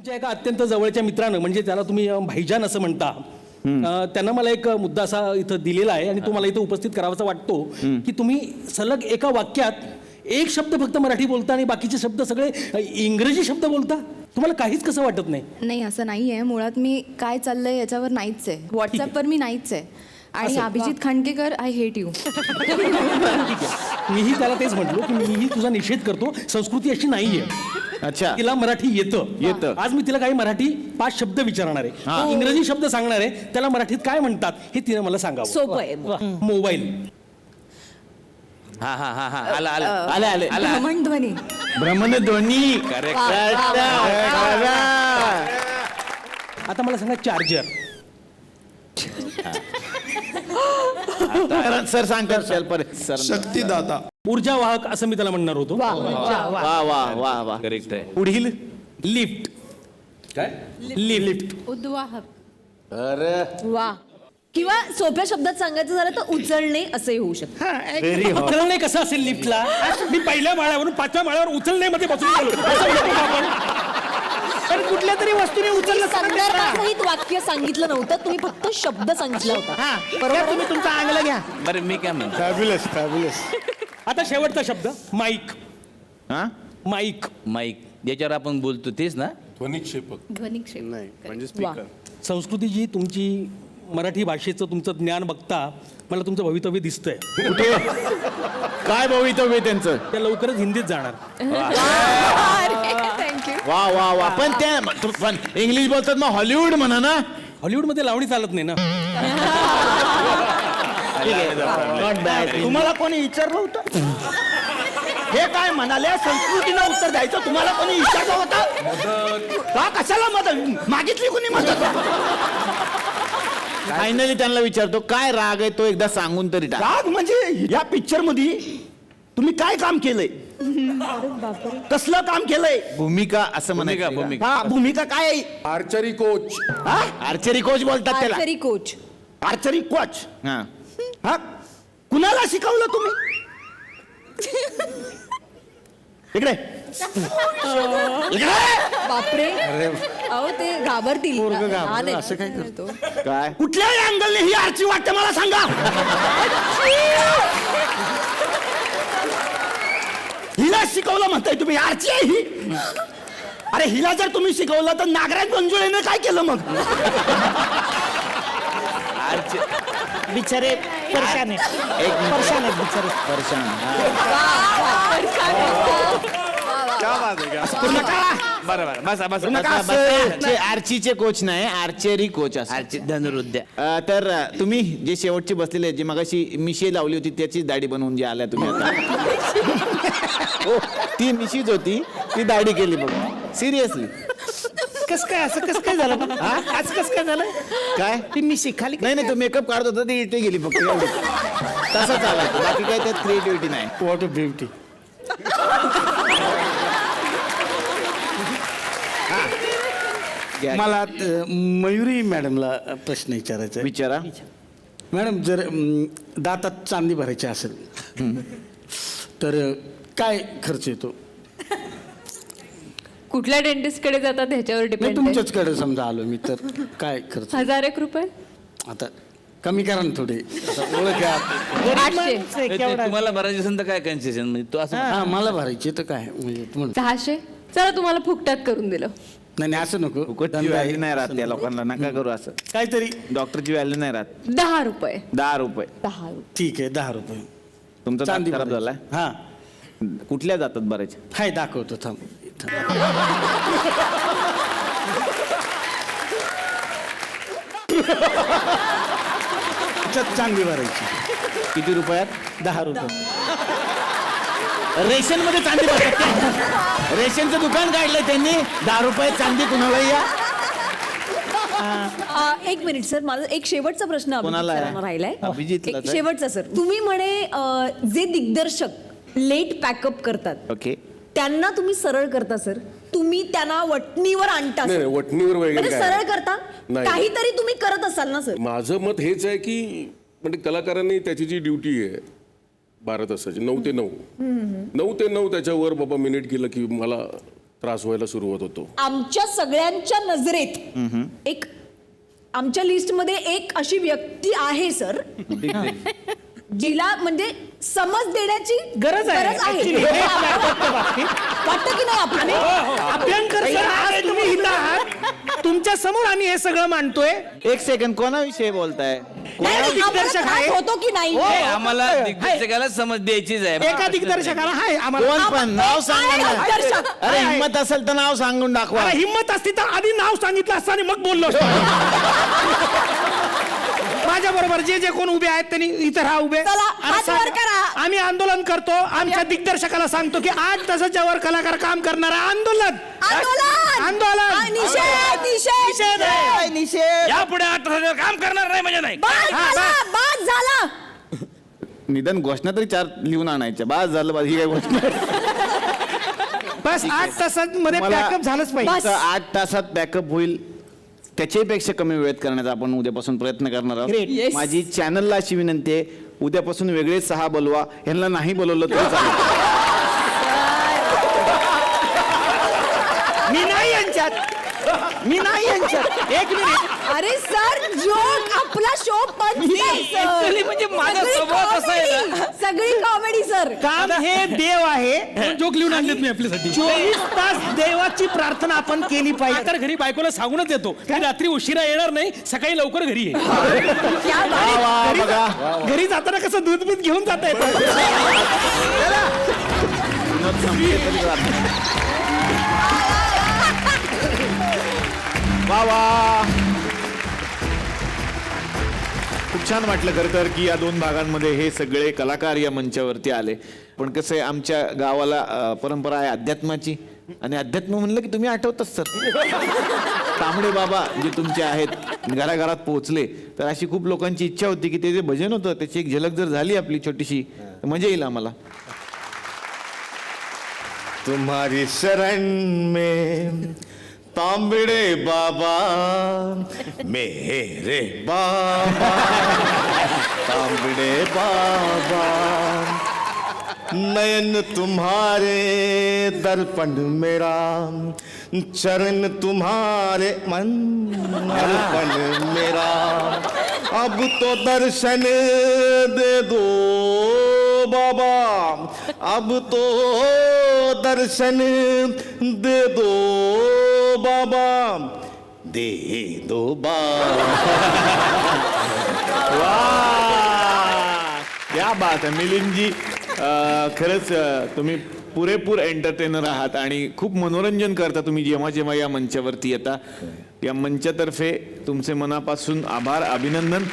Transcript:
आमच्या एका अत्यंत जवळच्या मित्रानं, म्हणजे त्याला तुम्ही भाईजान असं म्हणता, त्यांना मला एक मुद्दा असा इथं दिलेला आहे आणि तो मला इथं उपस्थित करावाचा वाटतो की तुम्ही सलग एका वाक्यात एक शब्द फक्त मराठी बोलता आणि बाकीचे शब्द सगळे इंग्रजी शब्द बोलता. तुम्हाला काहीच कसं वाटत नाही? नाही, असं नाही आहे. मुळात मी काय चाललंय याच्यावर नाहीच आहे. व्हॉट्सअपवर मी नाहीच आहे. आणि Abhijit Khandekar, I hate you. ठीक आहे, मीही त्याला तेच म्हटलो की मीही तुझा निषेध करतो. संस्कृती अशी नाहीये. अच्छा, तिला मराठी येतं. आज मी तिला काही मराठी 5 शब्द विचारणार आहे, इंग्रजी शब्द सांगणार आहे, त्याला मराठीत काय म्हणतात हे तिने मला सांगावं. सोपं आहे. मोबाईल. हा हा हा हा आला आला आले आले आला. भ्रमणध्वनी. भ्रमणध्वनी. आता मला सांगा चार्जर. सर सांगतात सर. शक्तिदाता. ऊर्जा वाहक असं मी त्याला म्हणणार होतो. वा वा वा वा करेक्ट आहे. पुढील लिफ्ट. काय? लिफ्ट. उद्वाहक. अरे वा. किंवा सोप्या शब्दात सांगायचं झालं तर उचलणे असंही होऊ शकतं. उचलणे कसं असेल लिफ्टला? मी पहिल्या माळ्यावरून 5व्या माळ्यावर उचलण्यामध्ये बसून गेलो. असं म्हणतो का आपण? कारण कुठल्या तरी वस्तूने उचललं संदर्भासहित वाक्य सांगितलं नव्हतं, तुम्ही फक्त शब्द सांगितला होता. बरोबर. तुम्ही तुमचा अंगला घ्या. बरं मी काय म्हणतो. Fabulous fabulous. आता शेवटचा शब्द माईक. हा माईक. माईक ज्याच्यावर आपण बोलतो तेच ना. ध्वनिक्षेपक. ध्वनिक्षेप. नाही म्हणजे स्पीकर. संस्कृतीची तुमची मराठी भाषेचं तुमचं ज्ञान बघता मला तुमचं भवितव्य दिसतंय. कुठे काय भवितव्य त्यांचं. त्या लवकरच हिंदीत जाणार. थँक्यू. वा वा वा. पण त्या पण इंग्लिश बोलतात मग हॉलिवूड म्हणा ना. हॉलिवूडमध्ये लावणी चालत नाही ना. Not bad. तुम्हाला कोणी विचारलं होतं? हे काय म्हणाले? संस्कृतीला उत्तर द्यायचं तुम्हाला कोणी विचारलं होतं का? कशाला मदत मागितली कोणी मदत? फायनली त्यांना विचारतो काय राग आहे तो एकदा सांगून तरी टाक. राग म्हणजे या पिक्चर मध्ये तुम्ही काय काम केलंय? कसलं काम केलंय? भूमिका असं म्हणायचं. भूमिका हा, भूमिका काय आहे? Archery coach. हा? आर्चरी कोच बोलतात त्याला. Archery coach. Archery coach. हा हा, कुणाला शिकवलं तुम्ही? इकडे इकडे. बापरे. अहो ते घाबरतील. लहान आहेत. असं काय करतो? काय कुठल्या अँगलने ही आरची वाटते मला सांगा. हिला शिकवलं म्हणताय तुम्ही? आरची आहे ही. अरे हिला जर तुम्ही शिकवलं तर नागराज मंजुळेने काय केलं मग? बिचारे परेशान आहे. एक परेशान आहेत बिचारे. परेशान. क्या बात आहे का? पूर्ण काढा. बरोबर बस बस नका असं. आर्चीचे कोच नाही आर्चरी कोच असं. धनुर्विद्या. तर तुम्ही जे शेवटचे बसलेले जे मगाशी मिशी लावली होती त्याची दाढी बनवून जे आल्या तुम्ही आता. हो ती मिशीच होती ती दाढी केली बघ. सिरियसली. कस काय असं कस काय झालं? आज कस काय झालं? काय ती मी शिकाली. नाही नाही तो मेकअप काढत होता ती इथे गेली फक्त एवढी. तसं चालायचं बाकी काय त्यात क्रिएटिव्हिटी नाही. What a beauty. मला मयुरी मॅडमला प्रश्न विचारायचा आहे. विचारा. मॅडम जर दातात चांदी भरायची असेल तर काय खर्च येतो? कुठल्या डेंटिस्टकडे जातात ह्याच्यावर नाही डिपेंड. तुमच्याचकडे समजा आलो मी तर काय खर्च? 1000 आता कमी करा ना थोडे. आता ओळख आहे. 800. तुम्हाला भरायचं असेल तर काय कन्सेशन म्हणजे तो असं. हा मला भरायची तर काय म्हणजे तुम्हाला 600. चला तुम्हाला फुकटात करून दिलं. नाही नाही असं नको. फुकटची व्हॅल्यू नाही राहत त्या लोकांना नका करू असं. काहीतरी डॉक्टरची व्हॅल्यू नाही राहत. 10 रुपये. 10 रुपये. 10 रुपये. ठीक आहे 10 रुपये. तुमचा दात चांदी खराब झालाय. हा कुठल्या जातात भरायचे? हाय दाखवतो थांब. चांदी भरायची. किती रुपयात? 10 रुपये. रेशन मध्ये चांदी भरतात. रेशनचं दुकान काढलंय त्यांनी. 10 रुपये चांदी कुणाला या. एक मिनिट सर, माझा एक शेवटचा प्रश्न कोणाला आहे? अभिजित राहिलाय. अभिजितला एक तर. शेवटचा सर, तुम्ही म्हणे जे दिग्दर्शक लेट पॅकअप करतात ओके. त्यांना तुम्ही सरळ करता सर? तुम्ही त्यांना वटणीवर आणता नाही सर? नाही, वटणीवर वगैरे म्हणजे काय सरळ करता? नाही. काहीतरी तुम्ही करत असाल ना सर? माझं मत हेच आहे की म्हणजे कलाकारांनी त्याची जी ड्युटी आहे 12 तासाची 9 ते 9 9 ते 9 त्याच्यावर बाबा मिनिट केलं की मला त्रास व्हायला सुरुवात होतो. आमच्या सगळ्यांच्या नजरेत एक आमच्या लिस्टमध्ये एक अशी व्यक्ती आहे सर जिला म्हणजे समज देण्याची गरज आहे. Actually, हे वाटतं की नाही आपल्याला अभ्यंकर सर, आज तुम्ही इथं आहात, तुमच्या समोर आम्ही हे सगळं मांडतोय. एक सेकंड, कोणाविषयी बोलताय? दिग्दर्शक आहे. होतो की नाही हे आम्हाला दिग्दर्शकाला समज द्यायचीच आहे. एका दिग्दर्शकाला हाय कोण आम्हाला. पण नाव सांगा ना. दिग्दर्शक. अरे हिंमत असेल तर नाव सांगून दाखवा. अरे, हिंमत असती तर आधी नाव सांगितलं असतं आणि मग बोललो असतो. माझ्या बरोबर जे जे कोण उभे आहेत त्यांनी इथं राहा उभे. चला, अरे हात सांग, वर करा. आम्ही आंदोलन करतो. आमच्या दिग्दर्शकाला सांगतो की 8 तासाच्या वर कलाकार काम करणार आंदोलन. आंदोलन. निषेध यापुढे 8 तासावर काम करणार नाही म्हणजे नाही. बाद झाला. निदान घोषणा तरी 4 लिहून आणायच्या. बास झालं, बास. ही काय घोषणा? बस 8 तासांमध्ये मला पॅकअप झालंच पाहिजे. फक्त 8 तासात बॅकअप होईल त्याच्यापेक्षा कमी वेळेत करण्याचा आपण उद्यापासून प्रयत्न करणार आहोत. Great. माझी चॅनलला अशी विनंती आहे, उद्यापासून वेगळे 6 बोलवा. ह्यांना नाही बोलवलं तरी चालेल. मी नाही यांच्यात. एक मिनिट. अरे सर जोक आपला शो पण Actually म्हणजे माझा स्वभाव कसा आहे ना, सगळी कॉमेडी सर. काम हे देव आहे. जोक लिहून आणलेत मी आपल्यासाठी. 24 तास देवाची प्रार्थना आपण केली पाहिजे. तर घरी बायकोला सांगूनच येतो की रात्री उशिरा येणार नाही, सकाळी लवकर घरी ये. घरी जाताना कसं दूध बीत घेऊन जाता येतं. वा वा, खूप छान वाटलं खरं तर की या 2 भागांमध्ये हे सगळे कलाकार या मंचावरती आले. पण कसं आहे, आमच्या गावाला परंपरा आहे अध्यात्माची, आणि अध्यात्म म्हणलं की तुम्ही आठवतच सर. तांबडे बाबा जे तुमचे आहेत घराघरात पोहोचले, तर अशी खूप लोकांची इच्छा होती की ते जे भजन होतं त्याची एक झलक जर झाली आपली छोटीशी तर मजा येईल आम्हाला. तुम्हारी शरण में तांबड़े बाबा, मेरे बाबा, तांबड़े बाबा, नयन तुम्हारे दर्पण मेरा, चरण तुम्हारे मन अर्पण मेरा, अब तो दर्शन दे दो बाबा, अब तो दर्शन दे दो बाबा, दे दो बाबा. वा, क्या बात आहे मिलिंदजी. खरंच तुम्ही पुरेपूर एंटरटेनर आहात आणि खूप मनोरंजन करता तुम्ही जेव्हा जेव्हा या मंचावरती येता. या मंचातर्फे तुमचे मनापासून आभार, अभिनंदन.